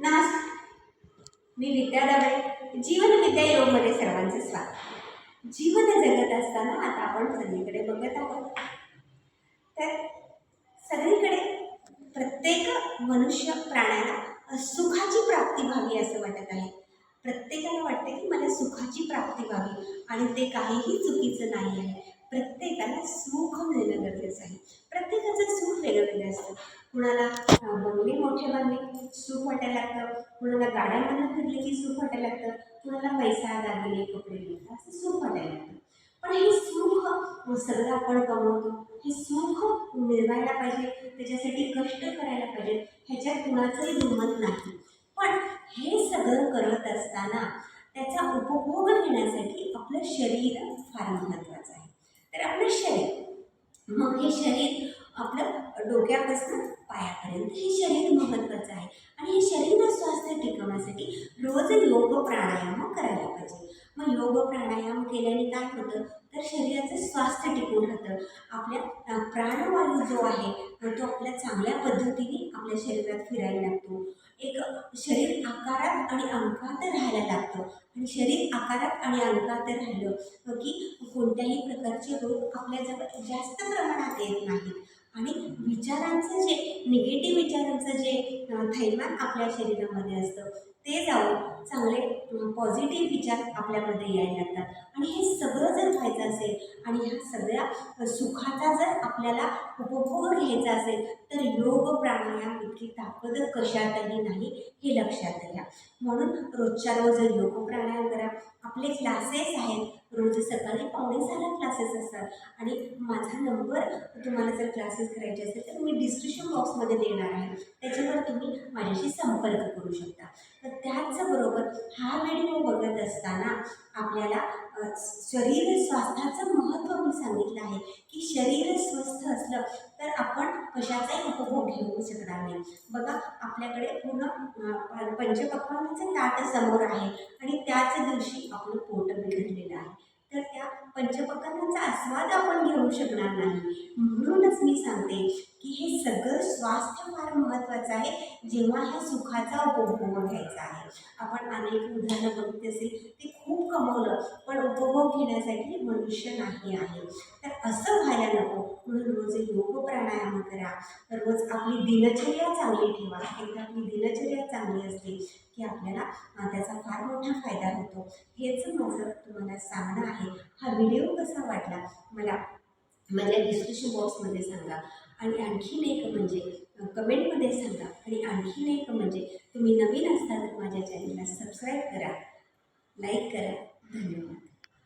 नमस्कार, मी विद्या दबळे. जीवन विद्या योगमध्ये सर्वांचे स्वागत. जीवन जगत असताना आता आपण सगळीकडे बघत आहोत, तर सगळीकडे प्रत्येक मनुष्य प्राण्याला सुखाची प्राप्ती व्हावी असं वाटत आहे. प्रत्येकाला वाटते की मला सुखाची प्राप्ती व्हावी आणि ते काहीही चुकीचं नाही आहे. प्रत्येकाला सुख मिळणं गरजेचं आहे. प्रत्येकाचं सुख वेगळं असतं. कुणाला बंगले मोठे बांधले सुख वाटायला लागतं, कुणाला गाड्यांमधून फिरले की सुख वाटायला लागतं, कुणाला पैसा दागिने कपडे मिळतात असं सुख वाटायला लागतं. पण हे सुख सगळं आपण कमवतो, हे सुख मिळवायला पाहिजे, त्याच्यासाठी कष्ट करायला पाहिजे, ह्याच्यात कुणाचंही दुमत नाही. पण हे सगळं करत असताना त्याचा उपभोग घेण्यासाठी आपलं शरीर फार महत्त्वाचं आहे. तर आपलं शरीर, मग हे शरीर आपलं डोक्यापासून पायापर्यंत हे शरीर महत्त्वाचं आहे. आणि हे शरीर स्वास्थ्य टिकवण्यासाठी रोज योग प्राणायाम करायला पाहिजे. मग योग प्राणायाम केल्याने काय होतं, तर शरीराचं स्वास्थ्य टिकून राहतं. आपल्या प्राणवायू जो आहे तो आपल्या चांगल्या पद्धतीने आपल्या शरीरात फिरायला लागतो. एक शरीर आकारात आणि अंकात राहायला लागतं. आणि शरीर आकारात आणि अंकात राहिलं की कोणत्याही प्रकारचे रोग आपल्याजवळ जास्त प्रमाणात येत नाहीत. आणि विचारांचं जे निगेटिव्ह विचारांचं जे थैमान आपल्या शरीरामध्ये असतं ते जाऊन चांगले पॉझिटिव्ह विचार आपल्यामध्ये यायला लागतात. आणि हे सगळं जर व्हायचं असेल आणि ह्या सगळ्या सुखाचा जर आपल्याला उपभोग घ्यायचा असेल तर योग प्राणायाम इतकी ताकद कशातही नाही, हे लक्षात घ्या. म्हणून रोजच्या रोज योग प्राणायाम करा. आपले क्लासेस आहेत, रोज सकाळी 5:45 क्लासेस असतात. आणि माझा नंबर तुम्हाला जर क्लासेस करायचे असेल तर मी डिस्क्रिप्शन बॉक्समध्ये देणार आहे, त्याच्यावर तुम्ही माझ्याशी संपर्क करू शकता. तर त्याचबरोबर हा व्हिडिओ बघत असताना आपल्याला शरीर स्वास्थ्याचं महत्त्व मी सांगितलं आहे की शरीर स्वस्थ असलं तर आपण कशाचाही उपभोग घेऊ शकणार नाही. बघा, आपल्याकडे पूर्ण पंचपक्वान्नाचं ताट समोर आहे आणि त्याच दिवशी आपलं पोट बिघडलेलं आहे, तर त्या पंचपक्वान्नाचा आस्वाद आपण घेऊ शकणार नाही. म्हणूनच मी सांगते की हे सगळं स्वास्थ्य फार महत्त्वाचं आहे जेव्हा ह्या सुखाचा उपभोग घ्यायचा आहे. आपण अनेक उदाहरणं बघितली असेल, ते खूप कमवलं पण उपभोग घेण्यासाठी मनुष्य नाही आहे. तर असं व्हायला नको म्हणून रोज योग प्राणायाम करा. रोज आपली दिनचर्या चांगली ठेवा. एकदा आपली दिनचर्या चांगली असते की आपल्याला त्याचा फार मोठा फायदा होतो. हेच माझं तुम्हाला सांगणं आहे. हा व्हिडिओ कसा वाटला मला माझ्या डिस्क्रिप्शन बॉक्समध्ये सांगा. आणि आणखीन एक म्हणजे कमेंटमध्ये सांगा. आणि आणखीन एक म्हणजे तुम्ही नवीन असता तर माझ्या चॅनलला सबस्क्राईब करा, लाईक करा. धन्यवाद.